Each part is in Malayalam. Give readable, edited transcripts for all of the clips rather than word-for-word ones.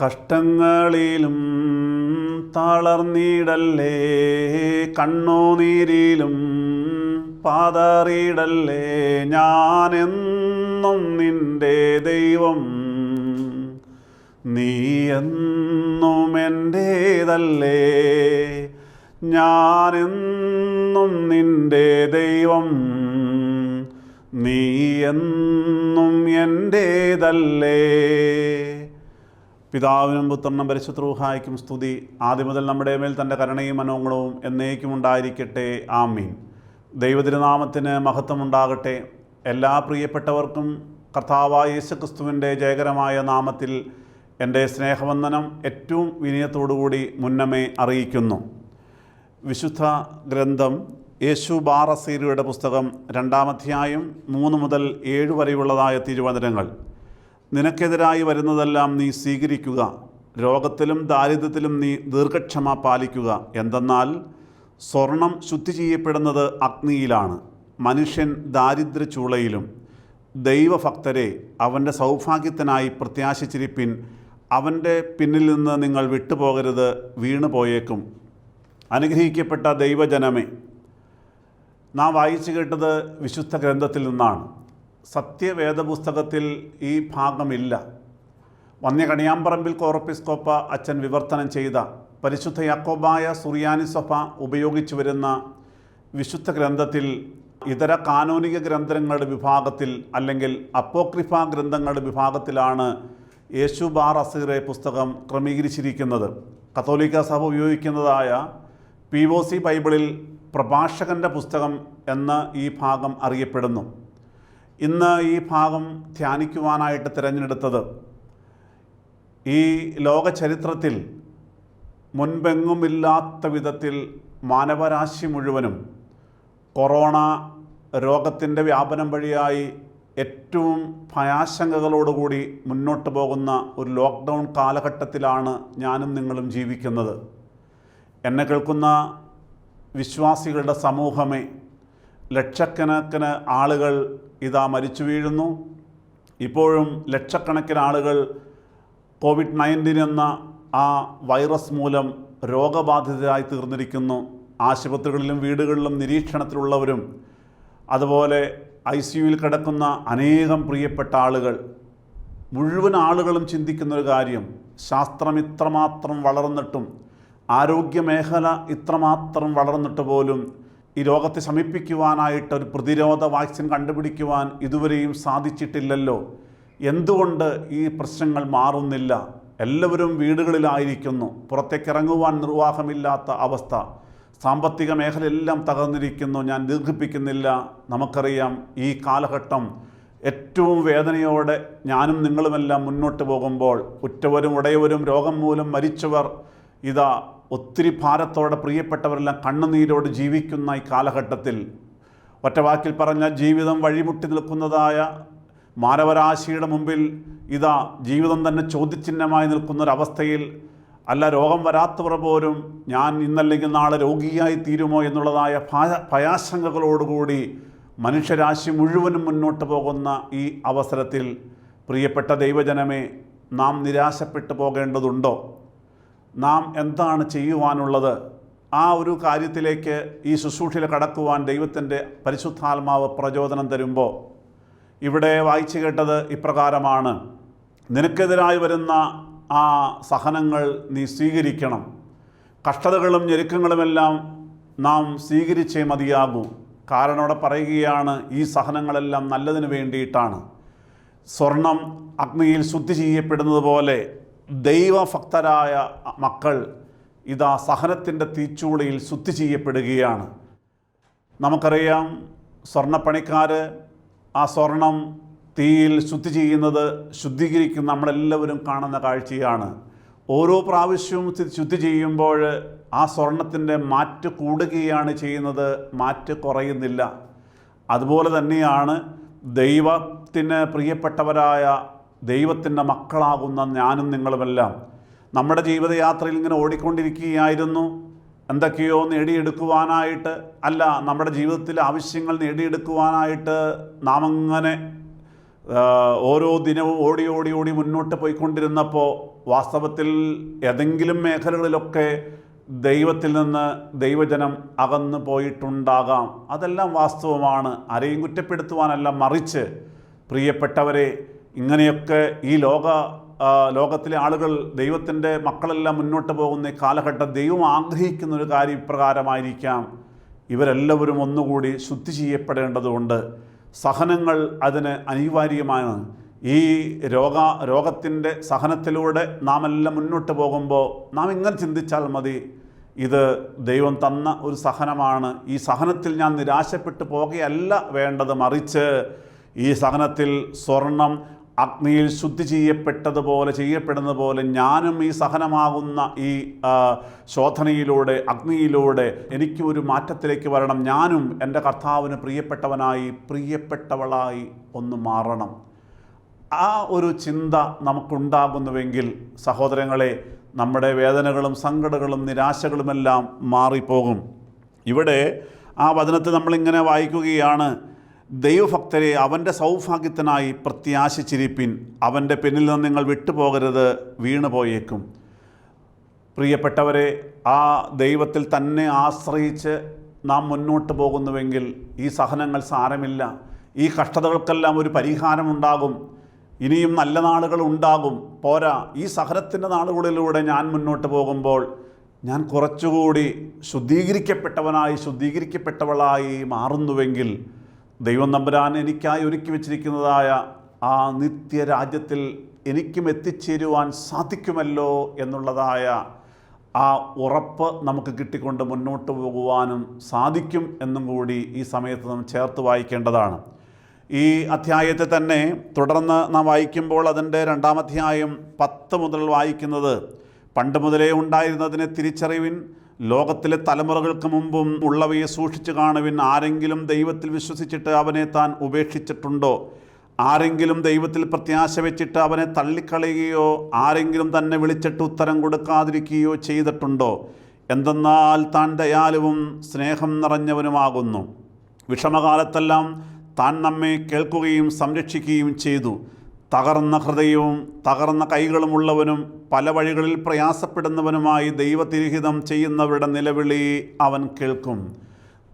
കഷ്ടങ്ങളിലും തളർന്നിടല്ലേ, കണ്ണുനീരിലും പതറിയിടല്ലേ. ഞാനെന്നും നിൻ്റെ ദൈവം, നീ എന്നും എൻ്റേതല്ലേ. ഞാനെന്നും നിൻ്റെ ദൈവം, നീ എന്നും എൻ്റേതല്ലേ. പിതാവിനും പുത്രനും പരിശുദ്ധ റൂഹായ്ക്കും സ്തുതി. ആദ്യം മുതൽ നമ്മുടെ മേൽ തൻ്റെ കരുണയും മനോഗുണവും എന്നേക്കും ഉണ്ടായിരിക്കട്ടെ. ആമീൻ. ദൈവതിരുനാമത്തിന് മഹത്വമുണ്ടാകട്ടെ. എല്ലാ പ്രിയപ്പെട്ടവർക്കും കർത്താവായ യേശുക്രിസ്തുവിൻ്റെ ജയകരമായ നാമത്തിൽ എൻ്റെ സ്നേഹവന്ദനം ഏറ്റവും വിനയത്തോടുകൂടി മുന്നമേ അറിയിക്കുന്നു. വിശുദ്ധ ഗ്രന്ഥം യേശു ബാറസീരിയുടെ പുസ്തകം 2-ാം അധ്യായം 3 മുതൽ 7 വരെയുള്ളതായ തിരുവചനങ്ങൾ. നിനക്കെതിരായി വരുന്നതെല്ലാം നീ സ്വീകരിക്കുക, രോഗത്തിലും ദാരിദ്ര്യത്തിലും നീ ദീർഘക്ഷമ പാലിക്കുക. എന്തെന്നാൽ സ്വർണം ശുദ്ധി ചെയ്യപ്പെടുന്നത് അഗ്നിയിലാണ്, മനുഷ്യൻ ദാരിദ്ര്യ ചൂളയിലും. ദൈവഭക്തരെ, അവൻ്റെ സൗഭാഗ്യത്തിനായി പ്രത്യാശിച്ചിരിപ്പിൻ. അവൻ്റെ പിന്നിൽ നിന്ന് നിങ്ങൾ വിട്ടുപോകരുത്, വീണു പോയേക്കും. അനുഗ്രഹിക്കപ്പെട്ട ദൈവജനമേ, നാം വായിച്ചു കേട്ടത് വിശുദ്ധ ഗ്രന്ഥത്തിൽ നിന്നാണ്. സത്യവേദപുസ്തകത്തിൽ ഈ ഭാഗമില്ല. വന്യ കണിയാമ്പറമ്പിൽ കോറപ്പിസ്കോപ്പ അച്ഛൻ വിവർത്തനം ചെയ്ത പരിശുദ്ധ യാക്കോബായ സുറിയാനി സഭ ഉപയോഗിച്ചു വരുന്ന വിശുദ്ധ ഗ്രന്ഥത്തിൽ ഇതര കാനോനിക ഗ്രന്ഥങ്ങളുടെ വിഭാഗത്തിൽ അല്ലെങ്കിൽ അപ്പോക്രിഫ ഗ്രന്ഥങ്ങളുടെ വിഭാഗത്തിലാണ് യേശു ബാറസീറെ പുസ്തകം ക്രമീകരിച്ചിരിക്കുന്നത്. കത്തോലിക്ക സഭ ഉപയോഗിക്കുന്നതായ POC ബൈബിളിൽ പ്രഭാഷകൻ്റെ പുസ്തകം എന്ന് ഈ ഭാഗം അറിയപ്പെടുന്നു. ഇന്ന് ഈ ഭാഗം ധ്യാനിക്കുവാനായിട്ട് തിരഞ്ഞെടുത്തത് ഈ ലോക ചരിത്രത്തിൽ മുൻപെങ്ങുമില്ലാത്ത വിധത്തിൽ മാനവരാശി മുഴുവനും കൊറോണ രോഗത്തിൻ്റെ വ്യാപനം വഴിയായി ഏറ്റവും ഭയാശങ്കകളോടുകൂടി മുന്നോട്ട് പോകുന്ന ഒരു ലോക്ക്ഡൗൺ കാലഘട്ടത്തിലാണ് ഞാനും നിങ്ങളും ജീവിക്കുന്നത്. എന്നെ കേൾക്കുന്ന വിശ്വാസികളുടെ സമൂഹമേ, ലക്ഷക്കണക്കിന് ആളുകൾ ഇതാ മരിച്ചു വീഴുന്നു. ഇപ്പോഴും ലക്ഷക്കണക്കിന് ആളുകൾ COVID-19 എന്ന ആ വൈറസ് മൂലം രോഗബാധിതരായി തീർന്നിരിക്കുന്നു. ആശുപത്രികളിലും വീടുകളിലും നിരീക്ഷണത്തിലുള്ളവരും അതുപോലെ ICUവിൽ കിടക്കുന്ന അനേകം പ്രിയപ്പെട്ട ആളുകൾ. മുഴുവൻ ആളുകളും ചിന്തിക്കുന്നൊരു കാര്യം, ശാസ്ത്രം ഇത്രമാത്രം വളർന്നിട്ടും ആരോഗ്യമേഖല ഇത്രമാത്രം വളർന്നിട്ട് പോലും ഈ രോഗത്തെ ശമിപ്പിക്കുവാനായിട്ട് ഒരു പ്രതിരോധ വാക്സിൻ കണ്ടുപിടിക്കുവാൻ ഇതുവരെയും സാധിച്ചിട്ടില്ലല്ലോ. എന്തുകൊണ്ട് ഈ പ്രശ്നങ്ങൾ മാറുന്നില്ല? എല്ലാവരും വീടുകളിലായിരിക്കുന്നു, പുറത്തേക്കിറങ്ങുവാൻ നിർവാഹമില്ലാത്ത അവസ്ഥ, സാമ്പത്തിക മേഖലയെല്ലാം തകർന്നിരിക്കുന്നു. ഞാൻ ദീർഘിപ്പിക്കുന്നില്ല. നമുക്കറിയാം, ഈ കാലഘട്ടം ഏറ്റവും വേദനയോടെ ഞാനും നിങ്ങളുമെല്ലാം മുന്നോട്ട് പോകുമ്പോൾ ഉറ്റവരും ഉടയവരും രോഗം മൂലം മരിച്ചവർ ഇതാ ഒത്തിരി ഭാരത്തോടെ പ്രിയപ്പെട്ടവരെല്ലാം കണ്ണുനീരോട് ജീവിക്കുന്ന ഈ കാലഘട്ടത്തിൽ ഒറ്റവാക്കിൽ പറഞ്ഞാൽ ജീവിതം വഴിമുട്ടി നിൽക്കുന്നതായ മാനവരാശിയുടെ മുമ്പിൽ ഇതാ ജീവിതം തന്നെ ചോദ്യചിഹ്നമായി നിൽക്കുന്നൊരവസ്ഥയിൽ, അല്ല രോഗം വരാത്തവർ പോലും ഞാൻ ഇന്നല്ലെങ്കിൽ നാളെ രോഗിയായി തീരുമോ എന്നുള്ളതായ ഭയാശങ്കകളോടുകൂടി മനുഷ്യരാശി മുഴുവനും മുന്നോട്ട് പോകുന്ന ഈ അവസരത്തിൽ പ്രിയപ്പെട്ട ദൈവജനമേ, നാം നിരാശപ്പെട്ടു പോകേണ്ടതുണ്ടോ? നാം എന്താണ് ചെയ്യുവാനുള്ളത്? ആ ഒരു കാര്യത്തിലേക്ക് ഈ ശുശ്രൂഷയിൽ കടക്കുവാൻ ദൈവത്തിൻ്റെ പരിശുദ്ധാത്മാവ് പ്രചോദനം തരുമ്പോൾ ഇവിടെ വായിച്ചു കേട്ടത് ഇപ്രകാരമാണ്: നിനക്കെതിരായി വരുന്ന ആ സഹനങ്ങൾ നീ സ്വീകരിക്കണം. കഷ്ടതകളും ഞെരുക്കങ്ങളുമെല്ലാം നാം സ്വീകരിച്ചേ മതിയാകൂ. കാരണം അവിടെ പറയുകയാണ്, ഈ സഹനങ്ങളെല്ലാം നല്ലതിന് വേണ്ടിയിട്ടാണ്. സ്വർണം അഗ്നിയിൽ ശുദ്ധി ചെയ്യപ്പെടുന്നത് പോലെ ദൈവഭക്തരായ മക്കൾ ഇതാ സഹനത്തിൻ്റെ തീച്ചൂളയിൽ ശുദ്ധി ചെയ്യപ്പെടുകയാണ്. നമുക്കറിയാം, സ്വർണ്ണപ്പണിക്കാർ ആ സ്വർണം തീയിൽ ശുദ്ധി ചെയ്യുന്നത്, ശുദ്ധീകരിക്കുന്ന നമ്മളെല്ലാവരും കാണുന്ന കാഴ്ചയാണ്. ഓരോ പ്രാവശ്യവും ശുദ്ധി ചെയ്യുമ്പോൾ ആ സ്വർണത്തിൻ്റെ മാറ്റ് കൂടുകയാണ് ചെയ്യുന്നത്, മാറ്റ് കുറയുന്നില്ല. അതുപോലെ തന്നെയാണ് ദൈവത്തിന് പ്രിയപ്പെട്ടവരായ ദൈവത്തിൻ്റെ മക്കളാകുന്ന ഞാനും നിങ്ങളുമെല്ലാം നമ്മുടെ ജീവിതയാത്രയിൽ ഇങ്ങനെ ഓടിക്കൊണ്ടിരിക്കുകയായിരുന്നു. എന്തൊക്കെയോ നേടിയെടുക്കുവാനായിട്ട്, അല്ല നമ്മുടെ ജീവിതത്തിലെ ആവശ്യങ്ങൾ നേടിയെടുക്കുവാനായിട്ട് നാം അങ്ങനെ ഓരോ ദിനവും ഓടി ഓടി ഓടി മുന്നോട്ട് പോയിക്കൊണ്ടിരുന്നപ്പോൾ വാസ്തവത്തിൽ ഏതെങ്കിലും മേഖലകളിലൊക്കെ ദൈവത്തിൽ നിന്ന് ദൈവജനം അകന്നു പോയിട്ടുണ്ടാകാം. അതെല്ലാം വാസ്തവമാണ്, ആരെയും കുറ്റപ്പെടുത്തുവാനല്ല. മറിച്ച് പ്രിയപ്പെട്ടവരെ, ഇങ്ങനെയൊക്കെ ഈ ലോകത്തിലെ ആളുകൾ, ദൈവത്തിൻ്റെ മക്കളെല്ലാം മുന്നോട്ട് പോകുന്ന ഈ കാലഘട്ടം ദൈവം ആഗ്രഹിക്കുന്ന ഒരു കാര്യം ഇപ്രകാരമായിരിക്കാം: ഇവരെല്ലാവരും ഒന്നുകൂടി ശുദ്ധി ചെയ്യപ്പെടേണ്ടതുണ്ട്. സഹനങ്ങൾ അതിന് അനിവാര്യമാണ്. ഈ രോഗത്തിൻ്റെ സഹനത്തിലൂടെ നാം എല്ലാം മുന്നോട്ട് പോകുമ്പോൾ നാം ഇങ്ങനെ ചിന്തിച്ചാൽ മതി: ഇത് ദൈവം തന്ന ഒരു സഹനമാണ്. ഈ സഹനത്തിൽ ഞാൻ നിരാശപ്പെട്ടു പോകുകയല്ല വേണ്ടത്, മറിച്ച് ഈ സഹനത്തിൽ സ്വർണം അഗ്നിയിൽ ശുദ്ധി ചെയ്യപ്പെടുന്നത് പോലെ ഞാനും ഈ സഹനമാകുന്ന ഈ ശോധനയിലൂടെ, അഗ്നിയിലൂടെ എനിക്ക് ഒരു മാറ്റത്തിലേക്ക് വരണം. ഞാനും എൻ്റെ കർത്താവിന് പ്രിയപ്പെട്ടവളായി ഒന്ന് മാറണം. ആ ഒരു ചിന്ത നമുക്കുണ്ടാകുന്നുവെങ്കിൽ സഹോദരങ്ങളെ, നമ്മുടെ വേദനകളും സങ്കടങ്ങളും നിരാശകളുമെല്ലാം മാറിപ്പോകും. ഇവിടെ ആ വചനത്തിൽ നമ്മളിങ്ങനെ വായിക്കുകയാണ്: ദൈവഭക്തരെ അവൻ്റെ സൗഭാഗ്യത്തിനായി പ്രത്യാശിച്ചിരിപ്പിൻ, അവൻ്റെ പിന്നിൽ നിന്ന് നിങ്ങൾ വിട്ടുപോകരുത്, വീണുപോയേക്കും. പ്രിയപ്പെട്ടവരെ, ആ ദൈവത്തിൽ തന്നെ ആശ്രയിച്ച് നാം മുന്നോട്ട് പോകുന്നുവെങ്കിൽ ഈ സഹനങ്ങൾ സാരമില്ല. ഈ കഷ്ടതകൾക്കെല്ലാം ഒരു പരിഹാരമുണ്ടാകും. ഇനിയും നല്ല നാളുകൾ ഉണ്ടാകും. പോരാ, ഈ സഹനത്തിൻ്റെ നാളുകളിലൂടെ ഞാൻ മുന്നോട്ട് പോകുമ്പോൾ ഞാൻ കുറച്ചുകൂടി ശുദ്ധീകരിക്കപ്പെട്ടവളായി മാറുന്നുവെങ്കിൽ ദൈവം തമ്പുരാൻ എനിക്കായി ഒരുക്കി വച്ചിരിക്കുന്നതായ ആ നിത്യരാജ്യത്തിൽ എനിക്കും എത്തിച്ചേരുവാൻ സാധിക്കുമല്ലോ എന്നുള്ളതായ ആ ഉറപ്പ് നമുക്ക് കിട്ടിക്കൊണ്ട് മുന്നോട്ട് പോകുവാനും സാധിക്കും എന്നും കൂടി ഈ സമയത്ത് നാം ചേർത്ത് വായിക്കേണ്ടതാണ്. ഈ അധ്യായത്തെ തന്നെ തുടർന്ന് നാം വായിക്കുമ്പോൾ അതിൻ്റെ 2-ാം അധ്യായം 10 മുതൽ വായിക്കുന്നത്: പണ്ട് മുതലേ ഉണ്ടായിരുന്നതിനെ തിരിച്ചറിവിൻ, ലോകത്തിലെ തലമുറകൾക്ക് മുമ്പും ഉള്ളവയെ സൂക്ഷിച്ചു കാണുവിൻ. ആരെങ്കിലും ദൈവത്തിൽ വിശ്വസിച്ചിട്ട് അവനെ താൻ ഉപേക്ഷിച്ചിട്ടുണ്ടോ? ആരെങ്കിലും ദൈവത്തിൽ പ്രത്യാശ വെച്ചിട്ട് അവനെ തള്ളിക്കളയുകയോ ആരെങ്കിലും തന്നെ വിളിച്ചിട്ട് ഉത്തരം കൊടുക്കാതിരിക്കുകയോ ചെയ്തിട്ടുണ്ടോ? എന്തെന്നാൽ താൻ ദയാലുവും സ്നേഹം നിറഞ്ഞവനുമാകുന്നു. വിഷമകാലത്തെല്ലാം താൻ നമ്മെ കേൾക്കുകയും സംരക്ഷിക്കുകയും ചെയ്തു. തകർന്ന ഹൃദയവും തകർന്ന കൈകളുമുള്ളവനും പല വഴികളിൽ പ്രയാസപ്പെടുന്നവനുമായി ദൈവതിരഹിതം ചെയ്യുന്നവരുടെ നിലവിളി അവൻ കേൾക്കും.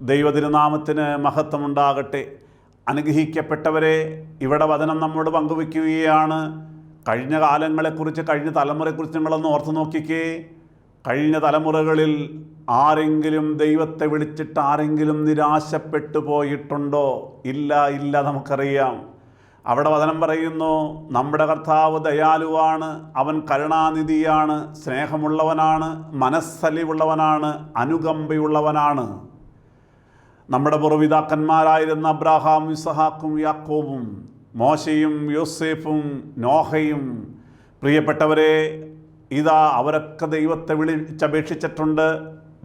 ദൈവതിരുനാമത്തിന് മഹത്വമുണ്ടാകട്ടെ. അനുഗ്രഹിക്കപ്പെട്ടവരെ, ഇവിടെ വചനം നമ്മോട് പങ്കുവയ്ക്കുകയാണ്. കഴിഞ്ഞ കാലങ്ങളെക്കുറിച്ച്, കഴിഞ്ഞ തലമുറയെക്കുറിച്ച് നിങ്ങളൊന്ന് ഓർത്തു നോക്കിക്കേ. കഴിഞ്ഞ തലമുറകളിൽ ആരെങ്കിലും ദൈവത്തെ വിളിച്ചിട്ട് ആരെങ്കിലും നിരാശപ്പെട്ടു പോയിട്ടുണ്ടോ? ഇല്ല, നമുക്കറിയാം. അവിടെ വചനം പറയുന്നു, നമ്മുടെ കർത്താവ് ദയാലുവാണ്, അവൻ കരുണാനിധിയാണ്, സ്നേഹമുള്ളവനാണ്, മനസ്സലിവുള്ളവനാണ്, അനുകമ്പയുള്ളവനാണ്. നമ്മുടെ പൂർവ്വപിതാക്കന്മാരായിരുന്ന അബ്രാഹാം, ഇസഹാക്കും യാക്കോബും, മോശയും യോസേഫും നോഹയും, പ്രിയപ്പെട്ടവരെ, ഇതാ അവരൊക്കെ ദൈവത്തെ വിളിച്ചപേക്ഷിച്ചിട്ടുണ്ട്.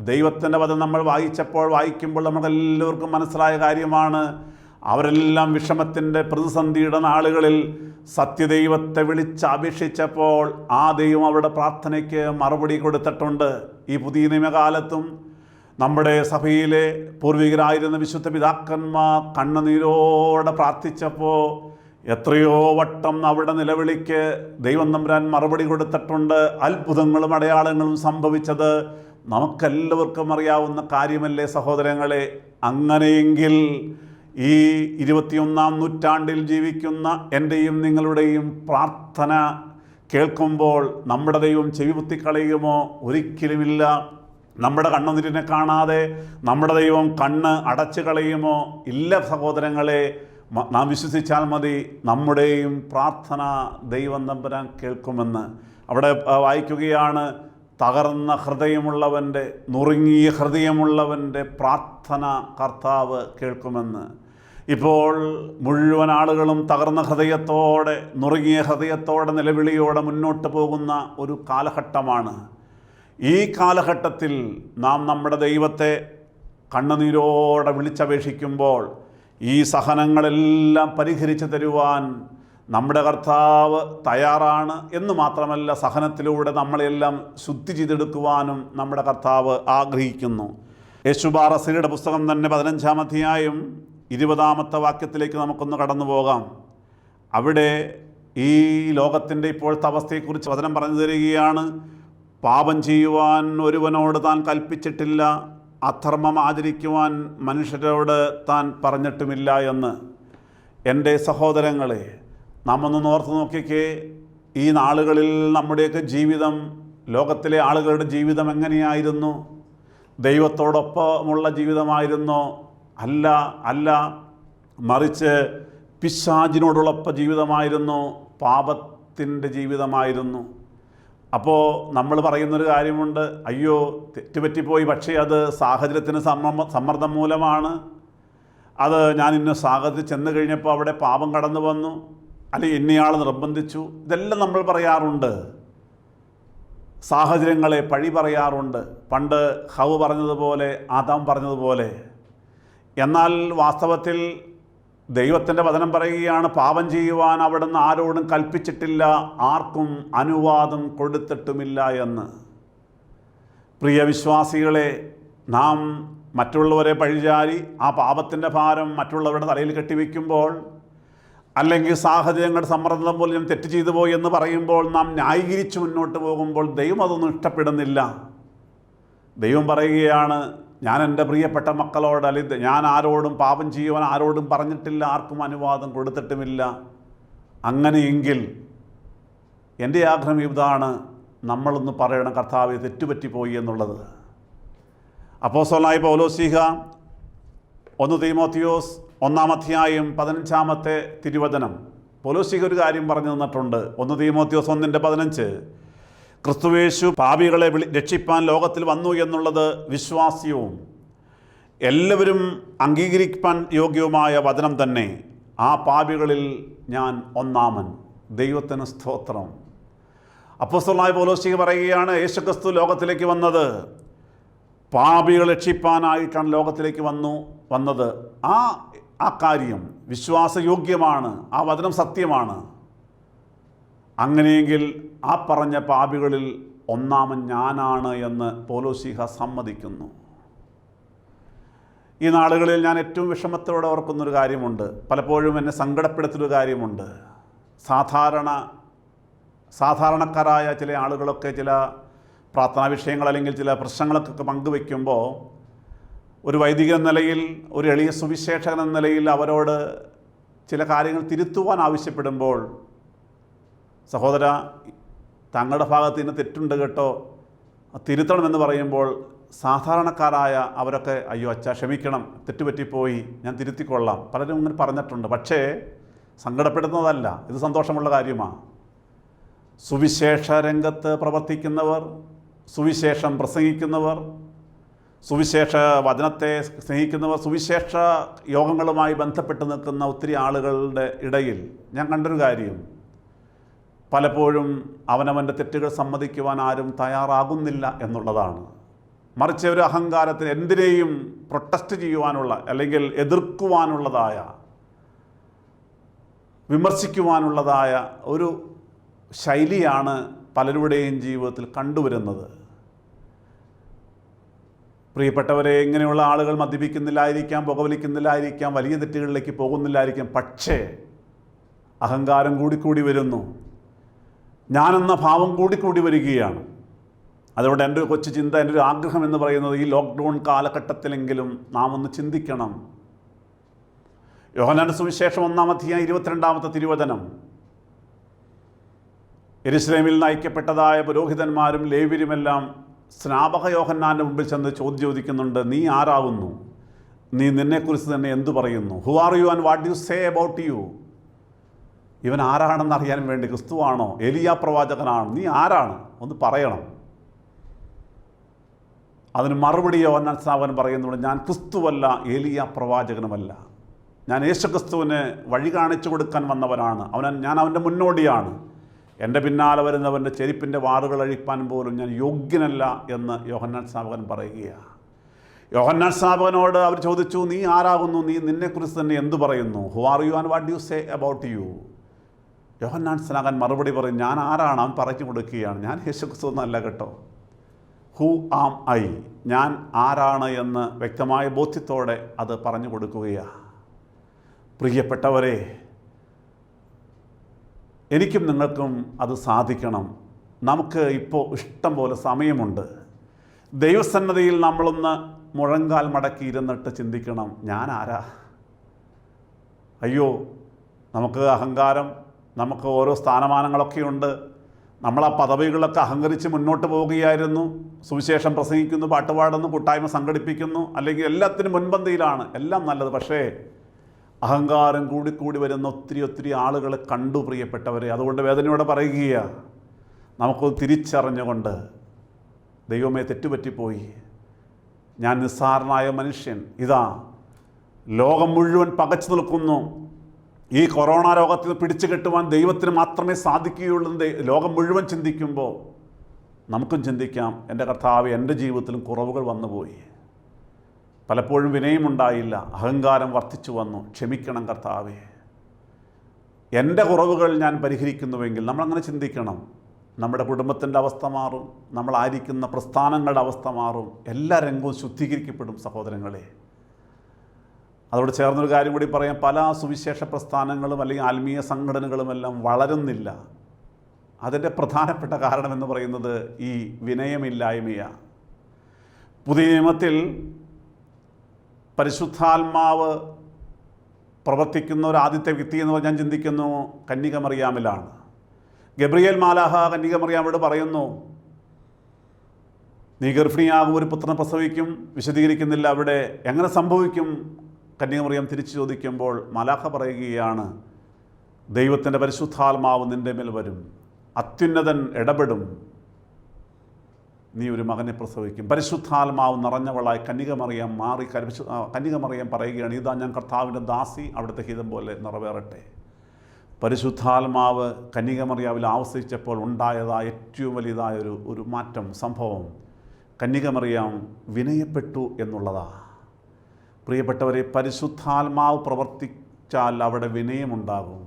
ദൈവത്തിൻ്റെ വചനം നമ്മൾ വായിക്കുമ്പോൾ നമുക്കെല്ലാവർക്കും മനസ്സിലായ കാര്യമാണ്. അവരെല്ലാം വിഷമത്തിൻ്റെ പ്രതിസന്ധിയുടെ നാളുകളിൽ സത്യദൈവത്തെ വിളിച്ചപേക്ഷിച്ചപ്പോൾ ആ ദൈവം അവരുടെ പ്രാർത്ഥനയ്ക്ക് മറുപടി കൊടുത്തിട്ടുണ്ട്. ഈ പുതിയ നിയമകാലത്തും നമ്മുടെ സഭയിലെ പൂർവികരായിരുന്ന വിശുദ്ധ പിതാക്കന്മാർ കണ്ണുനീരോടെ പ്രാർത്ഥിച്ചപ്പോൾ എത്രയോ വട്ടം അവിടെ നിലവിളിക്ക് ദൈവം തമ്പുരാൻ മറുപടി കൊടുത്തിട്ടുണ്ട്. അത്ഭുതങ്ങളും അടയാളങ്ങളും സംഭവിച്ചത് നമുക്കെല്ലാവർക്കും അറിയാവുന്ന കാര്യമല്ലേ സഹോദരങ്ങളെ? അങ്ങനെയെങ്കിൽ ഈ 21-ാം നൂറ്റാണ്ടിൽ ജീവിക്കുന്ന എൻ്റെയും നിങ്ങളുടെയും പ്രാർത്ഥന കേൾക്കുമ്പോൾ നമ്മുടെ ദൈവം ചെവിപൊത്തിക്കളയുമോ? ഒരിക്കലുമില്ല. നമ്മുടെ കണ്ണുനീരിനെ കാണാതെ നമ്മുടെ ദൈവം കണ്ണ് അടച്ചു കളയുമോ? ഇല്ല സഹോദരങ്ങളെ, നാം വിശ്വസിച്ചാൽ മതി, നമ്മുടെയും പ്രാർത്ഥന ദൈവം തമ്പുരാൻ കേൾക്കുമെന്ന്. അവിടെ വായിക്കുകയാണ്, തകർന്ന ഹൃദയമുള്ളവൻ്റെ, നുറുങ്ങിയ ഹൃദയമുള്ളവൻ്റെ പ്രാർത്ഥന കർത്താവ് കേൾക്കുമെന്ന്. ഇപ്പോൾ മുഴുവൻ ആളുകളും തകർന്ന ഹൃദയത്തോടെ, നുറുങ്ങിയ ഹൃദയത്തോടെ, നിലവിളിയോടെ മുന്നോട്ട് പോകുന്ന ഒരു കാലഘട്ടമാണ്. ഈ കാലഘട്ടത്തിൽ നാം നമ്മുടെ ദൈവത്തെ കണ്ണുനീരോടെ വിളിച്ചപേക്ഷിക്കുമ്പോൾ ഈ സഹനങ്ങളെല്ലാം പരിഹരിച്ചു തരുവാൻ നമ്മുടെ കർത്താവ് തയ്യാറാണ്. എന്ന് മാത്രമല്ല, സഹനത്തിലൂടെ നമ്മളെല്ലാം ശുദ്ധി ചെയ്തെടുക്കുവാനും നമ്മുടെ കർത്താവ് ആഗ്രഹിക്കുന്നു. യേശുബാറസിയുടെ പുസ്തകം തന്നെ 15-ാം അധ്യായം 20-ാമത്തെ വാക്യത്തിലേക്ക് നമുക്കൊന്ന് കടന്നു പോകാം. അവിടെ ഈ ലോകത്തിൻ്റെ ഇപ്പോഴത്തെ അവസ്ഥയെക്കുറിച്ച് വചനം പറഞ്ഞു തരികയാണ്. പാപം ചെയ്യുവാൻ ഒരുവനോട് താൻ കൽപ്പിച്ചിട്ടില്ല, അധർമ്മം ആചരിക്കുവാൻ മനുഷ്യരോട് താൻ പറഞ്ഞിട്ടുമില്ല എന്ന്. എൻ്റെ സഹോദരങ്ങളെ, നാം ഒന്ന് ഓർത്ത് നോക്കിക്കേ, ഈ നാളുകളിൽ നമ്മുടെയൊക്കെ ജീവിതം, ലോകത്തിലെ ആളുകളുടെ ജീവിതം എങ്ങനെയായിരുന്നു? ദൈവത്തോടൊപ്പമുള്ള ജീവിതമായിരുന്നോ? അല്ല, മറിച്ച് പിശാചിനോടുള്ളൊപ്പ ജീവിതമായിരുന്നു, പാപത്തിൻ്റെ ജീവിതമായിരുന്നു. അപ്പോൾ നമ്മൾ പറയുന്നൊരു കാര്യമുണ്ട്, അയ്യോ തെറ്റുപറ്റിപ്പോയി, പക്ഷേ അത് സാഹചര്യത്തിന് സമ്മർദ്ദം മൂലമാണ്, അത് ഞാൻ ഇന്ന സാഹചര്യത്തിൽ ചെന്ന് കഴിഞ്ഞപ്പോൾ അവിടെ പാപം കടന്നു വന്നു, അല്ലെങ്കിൽ ഇന്നയാൾ നിർബന്ധിച്ചു. ഇതെല്ലാം നമ്മൾ പറയാറുണ്ട്, സാഹചര്യങ്ങളെ പഴി പറയാറുണ്ട്. പണ്ട് ഹവ്വ പറഞ്ഞതുപോലെ, ആദാം പറഞ്ഞതുപോലെ. എന്നാൽ വാസ്തവത്തിൽ ദൈവത്തിൻ്റെ വചനം പറയുകയാണ്, പാപം ചെയ്യുവാൻ അവിടുന്ന് ആരോടും കൽപ്പിച്ചിട്ടില്ല, ആർക്കും അനുവാദം കൊടുത്തിട്ടുമില്ല എന്ന്. പ്രിയ വിശ്വാസികളെ, നാം മറ്റുള്ളവരെ പഴിചാരി ആ പാപത്തിൻ്റെ ഭാരം മറ്റുള്ളവരുടെ തലയിൽ കെട്ടിവെക്കുമ്പോൾ, അല്ലെങ്കിൽ സാഹചര്യങ്ങളുടെ സമ്മർദ്ദം മൂലം തെറ്റ് ചെയ്തു പോയി എന്ന് പറയുമ്പോൾ, നാം ന്യായീകരിച്ച് മുന്നോട്ട് പോകുമ്പോൾ ദൈവം അതൊന്നും ഇഷ്ടപ്പെടുന്നില്ല. ദൈവം പറയുകയാണ്, ഞാൻ എൻ്റെ പ്രിയപ്പെട്ട മക്കളോട്, അല്ലെങ്കിൽ ഞാൻ ആരോടും പാപം ചെയ്യുവാൻ ആരോടും പറഞ്ഞിട്ടില്ല, ആർക്കും അനുവാദം കൊടുത്തിട്ടുമില്ല. അങ്ങനെയെങ്കിൽ എൻ്റെ ആഗ്രഹം ഇതാണ്, നമ്മളൊന്ന് പറയണം, കർത്താവേ തെറ്റുപറ്റിപ്പോയി എന്നുള്ളത്. അപ്പോസ്തലനായ പൗലോസ്ലീഹ 1 തീമോത്തിയോസ് 1-ാം അധ്യായം 15-ാമത്തെ തിരുവചനം, പൗലോസ്ലീഹ ഒരു കാര്യം പറഞ്ഞു തന്നിട്ടുണ്ട്. 1 തീമോത്തിയോസ് 1:15, ക്രിസ്തുയേശു പാപികളെ രക്ഷിപ്പാൻ ലോകത്തിൽ വന്നു എന്നുള്ളത് വിശ്വാസ്യവും എല്ലാവരും അംഗീകരിക്കാൻ യോഗ്യവുമായ വചനം തന്നെ. ആ പാപികളിൽ ഞാൻ ഒന്നാമൻ. ദൈവത്തിന് സ്തോത്രം. അപ്പോസ്തലനായ പൗലോസ് പറയുകയാണ്, യേശുക്രിസ്തു ലോകത്തിലേക്ക് വന്നത് പാപികളെ രക്ഷിപ്പാനായിട്ടാണ് ലോകത്തിലേക്ക് വന്നത്. ആ കാര്യം വിശ്വാസയോഗ്യമാണ്, ആ വചനം സത്യമാണ്. അങ്ങനെയെങ്കിൽ ആ പറഞ്ഞ പാപികളിൽ ഒന്നാമൻ ഞാനാണ് എന്ന് പൗലോസ്ലീഹ സമ്മതിക്കുന്നു. ഈ നാളുകളിൽ ഞാൻ ഏറ്റവും വിഷമത്തോടെ ഓർക്കുന്നൊരു കാര്യമുണ്ട്, പലപ്പോഴും എന്നെ സങ്കടപ്പെടുത്തുന്നൊരു കാര്യമുണ്ട്. സാധാരണക്കാരായ ചില ആളുകളൊക്കെ ചില പ്രാർത്ഥനാ വിഷയങ്ങൾ അല്ലെങ്കിൽ ചില പ്രശ്നങ്ങളൊക്കെ പങ്കുവയ്ക്കുമ്പോൾ, ഒരു വൈദികൻ എന്ന നിലയിൽ, ഒരു എളിയ സുവിശേഷകൻ എന്ന നിലയിൽ അവരോട് ചില കാര്യങ്ങൾ തിരുത്തുവാൻ ആവശ്യപ്പെടുമ്പോൾ, സഹോദര തങ്ങളുടെ ഭാഗത്ത് നിന്ന് തെറ്റുണ്ട് കേട്ടോ, തിരുത്തണമെന്ന് പറയുമ്പോൾ സാധാരണക്കാരായ അവരൊക്കെ, അയ്യോ അച്ഛാ ക്ഷമിക്കണം, തെറ്റുപറ്റിപ്പോയി, ഞാൻ തിരുത്തിക്കൊള്ളാം, പലരും ഇങ്ങനെ പറഞ്ഞിട്ടുണ്ട്. പക്ഷേ സങ്കടപ്പെടുന്നതല്ല, ഇത് സന്തോഷമുള്ള കാര്യമാണ്. സുവിശേഷ രംഗത്ത് പ്രവർത്തിക്കുന്നവർ, സുവിശേഷം പ്രസംഗിക്കുന്നവർ, സുവിശേഷ വചനത്തെ സ്നേഹിക്കുന്നവർ, സുവിശേഷ യോഗങ്ങളുമായി ബന്ധപ്പെട്ട് നിൽക്കുന്ന ഒത്തിരി ആളുകളുടെ ഇടയിൽ ഞാൻ കണ്ടൊരു കാര്യം, പലപ്പോഴും അവനവൻ്റെ തെറ്റുകൾ സമ്മതിക്കുവാൻ ആരും തയ്യാറാകുന്നില്ല എന്നുള്ളതാണ്. മറിച്ച് ഒരു അഹങ്കാരത്തിന് എന്തിനേയും പ്രൊട്ടസ്റ്റ് ചെയ്യുവാനുള്ള, അല്ലെങ്കിൽ എതിർക്കുവാനുള്ളതായ, വിമർശിക്കുവാനുള്ളതായ ഒരു ശൈലിയാണ് പലരുടെയും ജീവിതത്തിൽ കണ്ടുവരുന്നത്. പ്രിയപ്പെട്ടവരെ, ഇങ്ങനെയുള്ള ആളുകൾ മദ്യപിക്കുന്നില്ലായിരിക്കാം, പുകവലിക്കുന്നില്ലായിരിക്കാം, വലിയ തെറ്റുകളിലേക്ക് പോകുന്നില്ലായിരിക്കാം. പക്ഷേ അഹങ്കാരം കൂടിക്കൂടി വരുന്നു, ഞാനെന്ന ഭാവം കൂടിക്കൂടി വരികയാണ്. അതുകൊണ്ട് എൻ്റെ കൊച്ചു ചിന്ത, എൻ്റെ ഒരു ആഗ്രഹം എന്ന് പറയുന്നത്, ഈ ലോക്ക്ഡൗൺ കാലഘട്ടത്തിലെങ്കിലും നാം ഒന്ന് ചിന്തിക്കണം. യോഹന്നാന്റെ സുവിശേഷം 1-ാം അധ്യായം 22-ാമത്തെ തിരുവചനം, യെരുശലേമിൽ നയിക്കപ്പെട്ടതായ പുരോഹിതന്മാരും ലേവ്യരുമെല്ലാം സ്നാപക യോഹന്നാൻ്റെ മുമ്പിൽ ചെന്ന് ചോദിക്കുന്നുണ്ട്, നീ ആരാകുന്നു? നീ നിന്നെക്കുറിച്ച് തന്നെ എന്തു പറയുന്നു? Who are you and what you say about U? ഇവൻ ആരാണെന്ന് അറിയാൻ വേണ്ടി, ക്രിസ്തുവാണോ, എലിയ പ്രവാചകനാണോ, നീ ആരാണ്, ഒന്ന് പറയണം. അതിന് മറുപടി യോഹന്നാൻ സ്നാപകൻ പറയുന്നുണ്ട്, ഞാൻ ക്രിസ്തുവല്ല, എലിയ പ്രവാചകനുമല്ല, ഞാൻ യേശുക്രിസ്തുവിന് വഴി കാണിച്ചു കൊടുക്കാൻ വന്നവനാണ്, ഞാൻ അവൻ്റെ മുന്നോടിയാണ്, എൻ്റെ പിന്നാലെ വരുന്നവൻ്റെ ചെരുപ്പിൻ്റെ വാറുകൾ അഴിപ്പാൻ പോലും ഞാൻ യോഗ്യനല്ല എന്ന് യോഹന്നാൻ സ്നാപകൻ പറയുകയാണ്. യോഹന്നാൻ സ്നാപകനോട് അവർ ചോദിച്ചു, നീ ആരാകുന്നു, നീ നിന്നെക്കുറിച്ച് തന്നെ എന്തു പറയുന്നു? Who are you and what you say about you? Yohannan സ്നാപകൻ മറുപടി പറയും, ഞാൻ ആരാണ്? അവൻ പറഞ്ഞു കൊടുക്കുകയാണ്, ഞാൻ യേശുക്രിസ്തു എന്നല്ല കേട്ടോ. ഹു ആം ഐ, ഞാൻ ആരാണ് എന്ന് വ്യക്തമായ ബോധ്യത്തോടെ അത് പറഞ്ഞു കൊടുക്കുകയാണ്. പ്രിയപ്പെട്ടവരെ, എനിക്കും നിങ്ങൾക്കും അത് സാധിക്കണം. നമുക്ക് ഇപ്പോൾ ഇഷ്ടം പോലെ സമയമുണ്ട്. ദൈവസന്നദ്ധിയിൽ നമ്മളൊന്ന് മുഴങ്കാൽ മടക്കി ഇരുന്നിട്ട് ചിന്തിക്കണം, ഞാൻ ആരാ? അയ്യോ, നമുക്ക് അഹങ്കാരം, നമുക്ക് ഓരോ സ്ഥാനമാനങ്ങളൊക്കെയുണ്ട്. നമ്മൾ ആ പദവികളൊക്കെ അഹങ്കരിച്ച് മുന്നോട്ട് പോവുകയായിരുന്നു. സുവിശേഷം പ്രസംഗിക്കുന്നു, പാട്ടുപാടുന്നു, കൂട്ടായ്മ സംഘടിപ്പിക്കുന്നു, അല്ലെങ്കിൽ എല്ലാത്തിനും മുൻപന്തിയിലാണ്. എല്ലാം നല്ലത്. പക്ഷേ അഹങ്കാരം കൂടിക്കൂടി വരുന്ന ഒത്തിരി ആളുകളെ കണ്ടു പ്രിയപ്പെട്ടവരെ. അതുകൊണ്ട് വേദനയോടെ പറയുകയാണ്, നമുക്കത് തിരിച്ചറിഞ്ഞുകൊണ്ട് ദൈവമേ തെറ്റുപറ്റിപ്പോയി, ഞാൻ നിസ്സാരനായ മനുഷ്യൻ, ഇതാ ലോകം മുഴുവൻ പകച്ചു നിൽക്കുന്നു, ഈ കൊറോണ രോഗത്തിൽ പിടിച്ചു കെട്ടുവാൻ ദൈവത്തിന് മാത്രമേ സാധിക്കുകയുള്ളൂ. ലോകം മുഴുവൻ ചിന്തിക്കുമ്പോൾ നമുക്കും ചിന്തിക്കാം, എൻ്റെ കർത്താവ്, എൻ്റെ ജീവിതത്തിലും കുറവുകൾ വന്നുപോയി, പലപ്പോഴും വിനയമുണ്ടായില്ല, അഹങ്കാരം വർദ്ധിച്ചു വന്നു, ക്ഷമിക്കണം കർത്താവേ, എൻ്റെ കുറവുകൾ ഞാൻ പരിഹരിക്കുന്നുവെങ്കിൽ. നമ്മളങ്ങനെ ചിന്തിക്കണം. നമ്മുടെ കുടുംബത്തിൻ്റെ അവസ്ഥ മാറും, നമ്മളായിരിക്കുന്ന പ്രസ്ഥാനങ്ങളുടെ അവസ്ഥ മാറും, എല്ലാ രംഗവും ശുദ്ധീകരിക്കപ്പെടും സഹോദരങ്ങളെ. അതോട് ചേർന്നൊരു കാര്യം കൂടി പറയാം, പല സുവിശേഷ പ്രസ്ഥാനങ്ങളും അല്ലെങ്കിൽ ആത്മീയ സംഘടനകളുമെല്ലാം വളരുന്നില്ല. അതിൻ്റെ പ്രധാനപ്പെട്ട കാരണമെന്ന് പറയുന്നത് ഈ വിനയമില്ലായ്മയാണ്. പുതിയ നിയമത്തിൽ പരിശുദ്ധാത്മാവ് പ്രവർത്തിക്കുന്ന ഒരു ആദ്യത്തെ വ്യക്തി എന്ന് ഞാൻ ചിന്തിക്കുന്നു കന്യക മറിയാമിലാണ്. ഗബ്രിയേൽ മാലാഹ കന്യക മറിയാമോട് പറയുന്നു, നീ ഗർഭിണിയാകും, ഒരു പുത്രനെ പ്രസവിക്കും. വിശദീകരിക്കുന്നില്ല അവിടെ എങ്ങനെ സംഭവിക്കും. കന്യക മറിയാം തിരിച്ചു ചോദിക്കുമ്പോൾ മാലാഖ പറയുകയാണ്, ദൈവത്തിൻ്റെ പരിശുദ്ധാത്മാവ് നിൻ്റെ മേൽ വരും, അത്യുന്നതൻ ഇടപെടും, നീ ഒരു മകനെ പ്രസവിക്കും. പരിശുദ്ധാത്മാവ് നിറഞ്ഞവളായി കന്യക മറിയാം മാറി. കന്യക മറിയാം പറയുകയാണ്, ഇതാ ഞാൻ കർത്താവിൻ്റെ ദാസി, അവിടുത്തെ ഹിതം പോലെ നിറവേറട്ടെ. പരിശുദ്ധാത്മാവ് കന്യക മറിയാവിൽ ആവസിച്ചപ്പോൾ ഉണ്ടായതായ ഏറ്റവും വലിയതായൊരു മാറ്റം, സംഭവം, കന്യക മറിയാം വിനയപ്പെട്ടു എന്നുള്ളതാണ്. പ്രിയപ്പെട്ടവരെ, പരിശുദ്ധാത്മാവ് പ്രവർത്തിച്ചാൽ അവിടെ വിനയമുണ്ടാകും.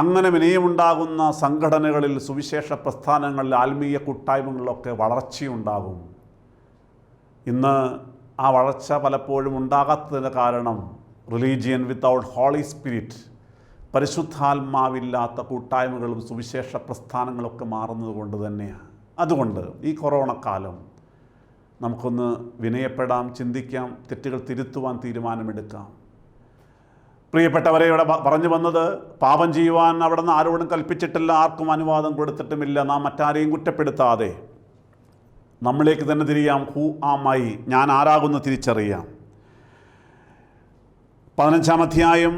അങ്ങനെ വിനയമുണ്ടാകുന്ന സംഘടനകളിൽ, സുവിശേഷ പ്രസ്ഥാനങ്ങളിൽ, ആത്മീയ കൂട്ടായ്മകളിലൊക്കെ വളർച്ചയുണ്ടാകും. ഇന്ന് ആ വളർച്ച പലപ്പോഴും ഉണ്ടാകാത്തതിന് കാരണം റിലീജിയൻ വിത്തൗട്ട് ഹോളി സ്പിരിറ്റ്, പരിശുദ്ധാത്മാവില്ലാത്ത കൂട്ടായ്മകളും സുവിശേഷ പ്രസ്ഥാനങ്ങളൊക്കെ മാറുന്നത് കൊണ്ട് തന്നെയാണ്. അതുകൊണ്ട് ഈ കൊറോണ കാലം നമുക്കൊന്ന് വിനയപ്പെടാം, ചിന്തിക്കാം, തെറ്റുകൾ തിരുത്തുവാൻ തീരുമാനമെടുക്കാം. പ്രിയപ്പെട്ടവരെ, ഇവിടെ പറഞ്ഞു വന്നത്, പാപം ചെയ്യുവാൻ അവിടെ നിന്ന് ആരോടും കൽപ്പിച്ചിട്ടില്ല, ആർക്കും അനുവാദം കൊടുത്തിട്ടുമില്ല. നാം മറ്റാരെയും കുറ്റപ്പെടുത്താതെ നമ്മളിലേക്ക് തന്നെ തിരിയാം. ഹൂ ആം ഐ, ഞാൻ ആരാകുന്നു തിരിച്ചറിയാം. 15-ാം അധ്യായം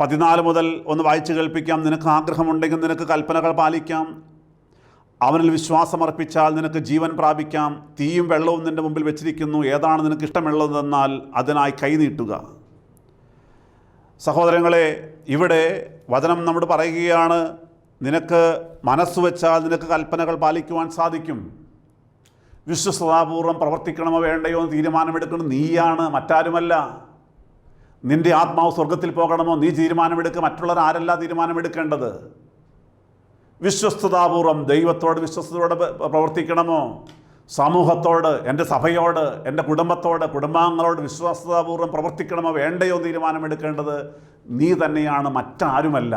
14 മുതൽ ഒന്ന് വായിച്ച് കേൾപ്പിക്കാം. നിനക്ക് ആഗ്രഹമുണ്ടെങ്കിൽ നിനക്ക് കൽപ്പനകൾ പാലിക്കാം, അവനിൽ വിശ്വാസമർപ്പിച്ചാൽ നിനക്ക് ജീവൻ പ്രാപിക്കാം. തീയും വെള്ളവും നിൻ്റെ മുമ്പിൽ വെച്ചിരിക്കുന്നു, ഏതാണ് നിനക്ക് ഇഷ്ടമുള്ളതെന്നാൽ അതിനായി കൈനീട്ടുക. സഹോദരങ്ങളെ, ഇവിടെ വചനം നമ്മോട് പറയുകയാണ്, നിനക്ക് മനസ്സ് വെച്ചാൽ നിനക്ക് കൽപ്പനകൾ പാലിക്കുവാൻ സാധിക്കും. വിശ്വസ്തതാപൂർവ്വം പ്രവർത്തിക്കണമോ വേണ്ടയോ എന്ന് തീരുമാനമെടുക്കണം നീയാണ്, മറ്റാരുമല്ല. നിൻ്റെ ആത്മാവ് സ്വർഗത്തിൽ പോകണമോ നീ തീരുമാനമെടുക്കുക, മറ്റുള്ളവർ ആരല്ല തീരുമാനമെടുക്കേണ്ടത്. വിശ്വസ്തതാപൂർവ്വം ദൈവത്തോട് വിശ്വസ്തയോടെ പ്രവർത്തിക്കണമോ, സമൂഹത്തോട്, എൻ്റെ സഭയോട്, എൻ്റെ കുടുംബത്തോട്, കുടുംബാംഗങ്ങളോട് വിശ്വാസതാപൂർവ്വം പ്രവർത്തിക്കണമോ വേണ്ടയോ തീരുമാനമെടുക്കേണ്ടത് നീ തന്നെയാണ്, മറ്റാരുമല്ല.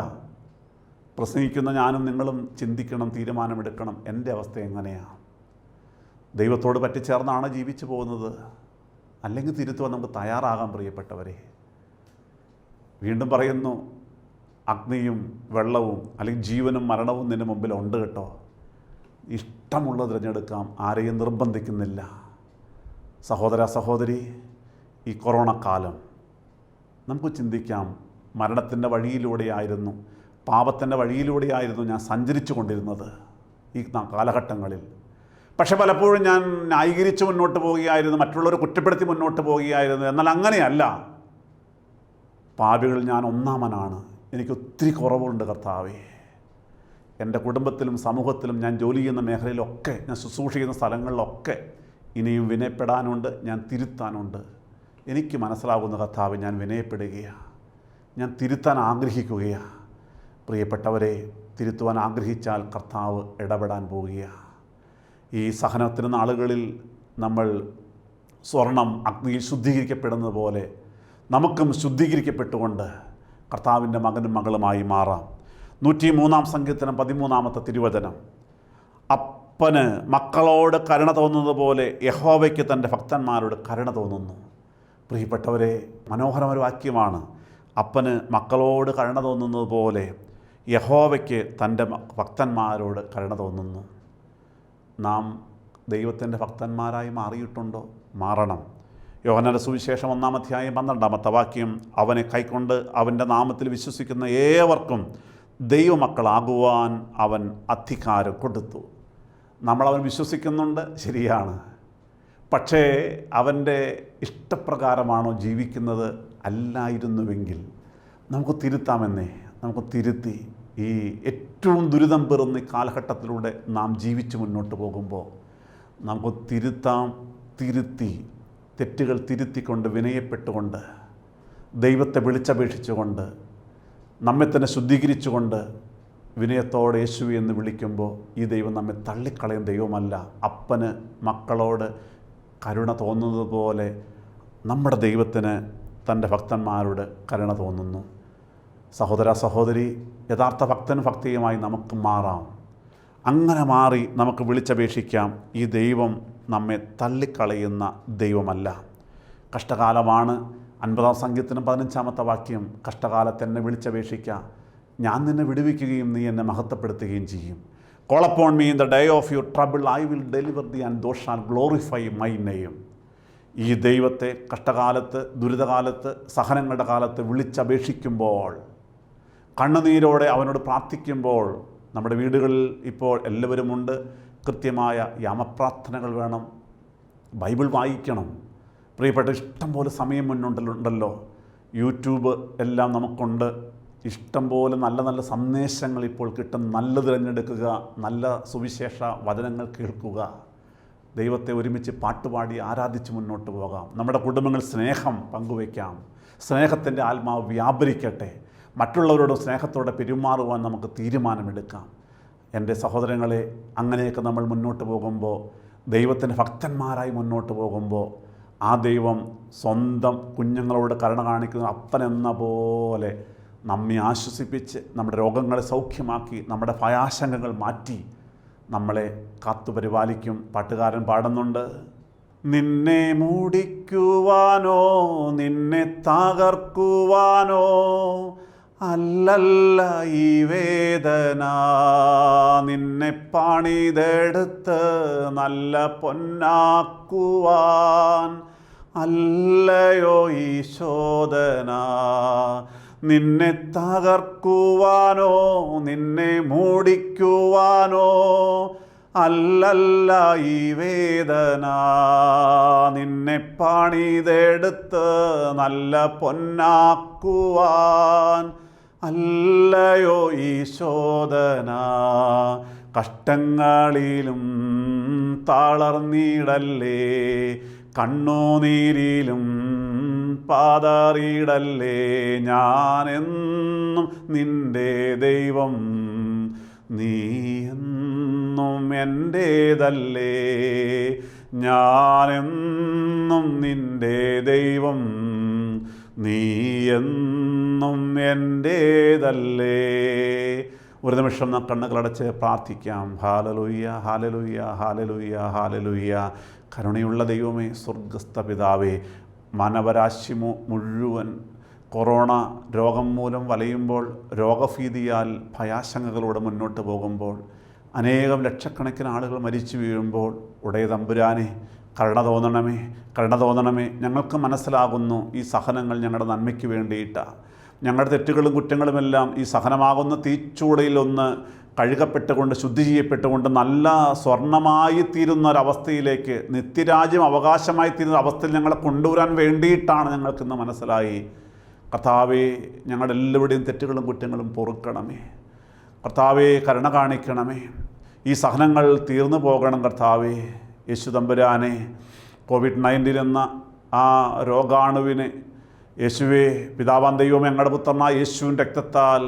പ്രസംഗിക്കുന്ന ഞാനും നിങ്ങളും ചിന്തിക്കണം, തീരുമാനമെടുക്കണം, എൻ്റെ അവസ്ഥ എങ്ങനെയാണ്? ദൈവത്തോട് പറ്റിച്ചേർന്നാണ് ജീവിച്ചു പോകുന്നത്, അല്ലെങ്കിൽ തിരുത്തുവാൻ നമുക്ക് തയ്യാറാകാൻ പ്രിയപ്പെട്ടവരെ. വീണ്ടും പറയുന്നു, അഗ്നിയും വെള്ളവും അല്ലെങ്കിൽ ജീവനും മരണവും നിൻ്റെ മുമ്പിൽ ഉണ്ട് കേട്ടോ. ഇഷ്ടമുള്ളത് തിരഞ്ഞെടുക്കാം, ആരെയും നിർബന്ധിക്കുന്നില്ല. സഹോദര സഹോദരി, ഈ കൊറോണ കാലം നമുക്ക് ചിന്തിക്കാം, മരണത്തിൻ്റെ വഴിയിലൂടെയായിരുന്നു, പാപത്തിൻ്റെ വഴിയിലൂടെയായിരുന്നു ഞാൻ സഞ്ചരിച്ചു കൊണ്ടിരുന്നത് ഈ കാലഘട്ടങ്ങളിൽ. പക്ഷെ പലപ്പോഴും ഞാൻ ന്യായീകരിച്ച് മുന്നോട്ട് പോവുകയായിരുന്നു, മറ്റുള്ളവരെ കുറ്റപ്പെടുത്തി മുന്നോട്ട് പോവുകയായിരുന്നു. എന്നാൽ അങ്ങനെയല്ല. പാപികൾ ഞാൻ ഒന്നാമനാണ്, എനിക്കൊത്തിരി കുറവുണ്ട് കർത്താവേ. എൻ്റെ കുടുംബത്തിലും സമൂഹത്തിലും, ഞാൻ ജോലി ചെയ്യുന്ന മേഖലയിലൊക്കെ, ഞാൻ ശുശ്രൂഷ ചെയ്യുന്ന സ്ഥലങ്ങളിലൊക്കെ ഇനിയും വിനയപ്പെടാനുണ്ട്, ഞാൻ തിരുത്താനുണ്ട്. എനിക്ക് മനസ്സിലാകുന്ന കർത്താവ്, ഞാൻ വിനയപ്പെടുകയാണ്, ഞാൻ തിരുത്താൻ ആഗ്രഹിക്കുകയാണ്. പ്രിയപ്പെട്ടവരെ, തിരുത്തുവാൻ ആഗ്രഹിച്ചാൽ കർത്താവ് ഇടപെടാൻ പോവുകയാണ്. ഈ സഹനത്തിന് നാളുകളിൽ നമ്മൾ സ്വർണം അഗ്നിയിൽ ശുദ്ധീകരിക്കപ്പെടുന്നത് പോലെ നമുക്കും ശുദ്ധീകരിക്കപ്പെട്ടുകൊണ്ട് കർത്താവിൻ്റെ മകനും മകളുമായി മാറാം. 103 സങ്കീർത്തനം 13 തിരുവചനം. അപ്പന് മക്കളോട് കരുണ തോന്നുന്നത് പോലെ യഹോവയ്ക്ക് തൻ്റെ ഭക്തന്മാരോട് കരുണ തോന്നുന്നു. പ്രിയപ്പെട്ടവരെ, മനോഹരമൊരു വാക്യമാണ്. അപ്പന് മക്കളോട് കരുണ തോന്നുന്നത് പോലെ യഹോവയ്ക്ക് തൻ്റെ ഭക്തന്മാരോട് കരുണ തോന്നുന്നു. നാം ദൈവത്തിൻ്റെ ഭക്തന്മാരായി മാറിയിട്ടുണ്ടോ? മാറണം. യോഹന്നാന്റെ സുവിശേഷം 1 അധ്യായം 12 വാക്യം, അവനെ കൈക്കൊണ്ട് അവൻ്റെ നാമത്തിൽ വിശ്വസിക്കുന്ന ഏവർക്കും ദൈവമക്കളാകുവാൻ അവൻ അധികാരം കൊടുത്തു. നമ്മളവൻ വിശ്വസിക്കുന്നുണ്ട്, ശരിയാണ്. പക്ഷേ അവൻ്റെ ഇഷ്ടപ്രകാരമാണോ ജീവിക്കുന്നത്? അല്ലായിരുന്നുവെങ്കിൽ നമുക്ക് തിരുത്താമെന്നേ. നമുക്ക് തിരുത്തി ഈ ഏറ്റവും ദുരിതം പേറുന്ന ഈ കാലഘട്ടത്തിലൂടെ നാം ജീവിച്ച് മുന്നോട്ട് പോകുമ്പോൾ നമുക്ക് തിരുത്തി തെറ്റുകൾ തിരുത്തിക്കൊണ്ട് വിനയപ്പെട്ടുകൊണ്ട് ദൈവത്തെ വിളിച്ചപേക്ഷിച്ചുകൊണ്ട് നമ്മെ തന്നെ ശുദ്ധീകരിച്ചുകൊണ്ട് വിനയത്തോടെ യേശുവേ എന്ന് വിളിക്കുമ്പോൾ ഈ ദൈവം നമ്മെ തള്ളിക്കളയും ദൈവമല്ല. അപ്പന് മക്കളോട് കരുണ തോന്നുന്നത് പോലെ നമ്മുടെ ദൈവത്തിന് തൻ്റെ ഭക്തന്മാരോട് കരുണ തോന്നുന്നു. സഹോദര സഹോദരി, യഥാർത്ഥ ഭക്തനും ഭക്തിയുമായി നമുക്ക് മാറാം. അങ്ങനെ മാറി നമുക്ക് വിളിച്ചപേക്ഷിക്കാം. ഈ ദൈവം നമ്മെ തള്ളിക്കളയുന്ന ദൈവമല്ല. കഷ്ടകാലമാണ്. 50 സങ്കീർത്തനം 15 വാക്യം, കഷ്ടകാലത്ത് എന്നെ വിളിച്ചപേക്ഷിക്കുക, ഞാൻ നിന്നെ വിടുവിക്കുകയും നീ എന്നെ മഹത്വപ്പെടുത്തുകയും ചെയ്യും. Call upon me in the day of your trouble, I will deliver thee and thou shall glorify my name. ഈ ദൈവത്തെ കഷ്ടകാലത്ത്, ദുരിതകാലത്ത്, സഹനങ്ങളുടെ കാലത്ത് വിളിച്ചപേക്ഷിക്കുമ്പോൾ, കണ്ണുനീരോടെ അവനോട് പ്രാർത്ഥിക്കുമ്പോൾ, നമ്മുടെ വീടുകളിൽ ഇപ്പോൾ എല്ലാവരുമുണ്ട്, കൃത്യമായ യാമപ്രാർത്ഥനകൾ വേണം. ബൈബിൾ വായിക്കണം. പ്രിയപ്പെട്ട, ഇഷ്ടം പോലെ സമയം മുന്നുണ്ടല്ലോ. യൂട്യൂബ് എല്ലാം നമുക്കുണ്ട്. ഇഷ്ടം പോലെ നല്ല നല്ല സന്ദേശങ്ങൾ ഇപ്പോൾ കിട്ടും. നല്ലത് തിരഞ്ഞെടുക്കുക, നല്ല സുവിശേഷ വചനങ്ങൾ കേൾക്കുക, ദൈവത്തെ ഒരുമിച്ച് പാട്ടുപാടി ആരാധിച്ച് മുന്നോട്ട് പോകാം. നമ്മുടെ കുടുംബങ്ങൾ സ്നേഹം പങ്കുവയ്ക്കാം. സ്നേഹത്തിൻ്റെ ആത്മാവ് വ്യാപരിക്കട്ടെ. മറ്റുള്ളവരോട് സ്നേഹത്തോടെ പെരുമാറുവാൻ നമുക്ക് തീരുമാനമെടുക്കാം. എൻ്റെ സഹോദരങ്ങളെ, അങ്ങനെയൊക്കെ നമ്മൾ മുന്നോട്ട് പോകുമ്പോൾ, ദൈവത്തിൻ്റെ ഭക്തന്മാരായി മുന്നോട്ട് പോകുമ്പോൾ, ആ ദൈവം സ്വന്തം കുഞ്ഞുങ്ങളോട് കരുണ കാണിക്കുന്ന അപ്പനെന്ന പോലെ നമ്മെ ആശ്വസിപ്പിച്ച് നമ്മുടെ രോഗങ്ങളെ സൗഖ്യമാക്കി നമ്മുടെ ഭയാശങ്കകൾ മാറ്റി നമ്മളെ കാത്തുപരിപാലിക്കും. പാട്ടുകാരൻ പാടുന്നുണ്ട്, നിന്നെ മൂടിക്കുവാനോ നിന്നെ തകർക്കുവാനോ അല്ലല്ല ഈ വേദന, നിന്നെ പണിതെടുത്ത് നല്ല പൊന്നാക്കുവാൻ അല്ലയോ ഈ ശോധന. നിന്നെ തകർക്കുവാനോ നിന്നെ മൂടിക്കുവാനോ അല്ലല്ല ഈ വേദന, നിന്നെ പണിതെടുത്ത് നല്ല പൊന്നാക്കുവാൻ അല്ലയോ ഈ ശോധന. കഷ്ടങ്ങളിലും തളർന്നിടല്ലേ, കണ്ണുനീരിലും പാതറിയിടല്ലേ, ഞാനെന്നും നിൻ്റെ ദൈവം, നീ എന്നും എൻ്റേതല്ലേ, ഞാനെന്നും നിൻ്റെ ദൈവം, നീ എന്നും എൻ്റേതല്ലേ. ഒരു നിമിഷം നാം കണ്ണുകളടച്ച് പ്രാർത്ഥിക്കാം. ഹാലലുയ്യ ഹാലലുയ്യ ഹാലലുയ്യ ഹാലലുയ്യ. കരുണയുള്ള ദൈവമേ, സ്വർഗസ്ഥ പിതാവേ, മാനവരാശി മുഴുവൻ കൊറോണ രോഗം മൂലം വലയുമ്പോൾ, രോഗഭീതിയാൽ ഭയാശങ്കകളോടെ മുന്നോട്ട് പോകുമ്പോൾ, അനേകം ലക്ഷക്കണക്കിന് ആളുകൾ മരിച്ചു വീഴുമ്പോൾ, ഉടയ തമ്പുരാനെ കരുണ തോന്നണമേ, കരുണ തോന്നണമേ. ഞങ്ങൾക്ക് മനസ്സിലാകുന്നു ഈ സഹനങ്ങൾ ഞങ്ങളുടെ നന്മയ്ക്ക് വേണ്ടിയിട്ടാണ്. ഞങ്ങളുടെ തെറ്റുകളും കുറ്റങ്ങളുമെല്ലാം ഈ സഹനമാകുന്ന തീച്ചൂടയിലൊന്ന് കഴുകപ്പെട്ടുകൊണ്ട് ശുദ്ധി ചെയ്യപ്പെട്ടുകൊണ്ട് നല്ല സ്വർണമായി തീരുന്ന ഒരവസ്ഥയിലേക്ക്, നിത്യരാജ്യം അവകാശമായി തീരുന്ന അവസ്ഥയിൽ ഞങ്ങളെ കൊണ്ടുവരാൻ വേണ്ടിയിട്ടാണ് ഞങ്ങൾക്കിന്ന് മനസ്സിലായി. കർത്താവേ, ഞങ്ങളുടെ എല്ലാവരുടെയും തെറ്റുകളും കുറ്റങ്ങളും പൊറുക്കണമേ. കർത്താവേ, കരുണ കാണിക്കണമേ. ഈ സഹനങ്ങൾ തീർന്നു പോകണം കർത്താവേ. യേശു തമ്പുരാനെ, COVID-19 എന്ന ആ രോഗാണുവിനെ യേശുവേ, പിതാവാം ദൈവമേ, ഞങ്ങളുടെ പുത്രനായ യേശുവിൻ്റെ രക്തത്താൽ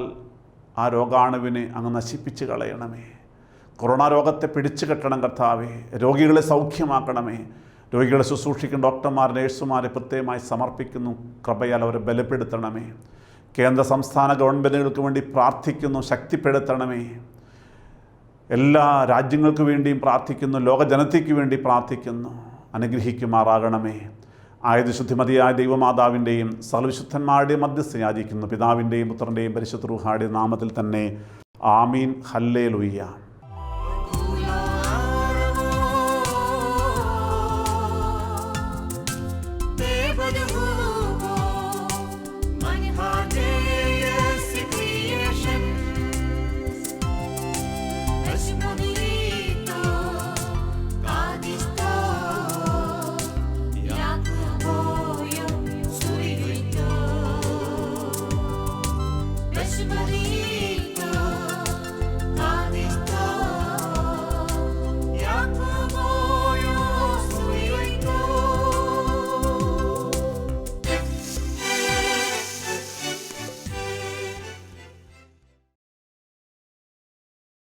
ആ രോഗാണുവിനെ അങ്ങ് നശിപ്പിച്ച് കളയണമേ. കൊറോണ രോഗത്തെ പിടിച്ചു കെട്ടണം കർത്താവേ. രോഗികളെ സൗഖ്യമാക്കണമേ. രോഗികളെ ശുശ്രൂഷിക്കുന്ന ഡോക്ടർമാർ, നേഴ്സുമാരെ പ്രത്യേകമായി സമർപ്പിക്കുന്നു. കൃപയാൽ അവരെ ബലപ്പെടുത്തണമേ. കേന്ദ്ര സംസ്ഥാന ഗവൺമെൻറ്റുകൾക്ക് വേണ്ടി പ്രാർത്ഥിക്കുന്നു, ശക്തിപ്പെടുത്തണമേ. എല്ലാ രാജ്യങ്ങൾക്ക് വേണ്ടിയും പ്രാർത്ഥിക്കുന്നു, ലോകജനതയ്ക്ക് വേണ്ടി പ്രാർത്ഥിക്കുന്നു, അനുഗ്രഹിക്കുമാറാകണമേ. ആയത് ശുദ്ധിമതിയായ ദൈവമാതാവിൻ്റെയും സർവ്വവിശുദ്ധന്മാരുടെയും മധ്യസ്ഥ യാചിക്കുന്നു, പിതാവിൻ്റെയും പുത്രൻ്റെയും പരിശുദ്ധ റൂഹായുടെയും നാമത്തിൽ തന്നെ. ആമീൻ. ഹല്ലേലൂയ.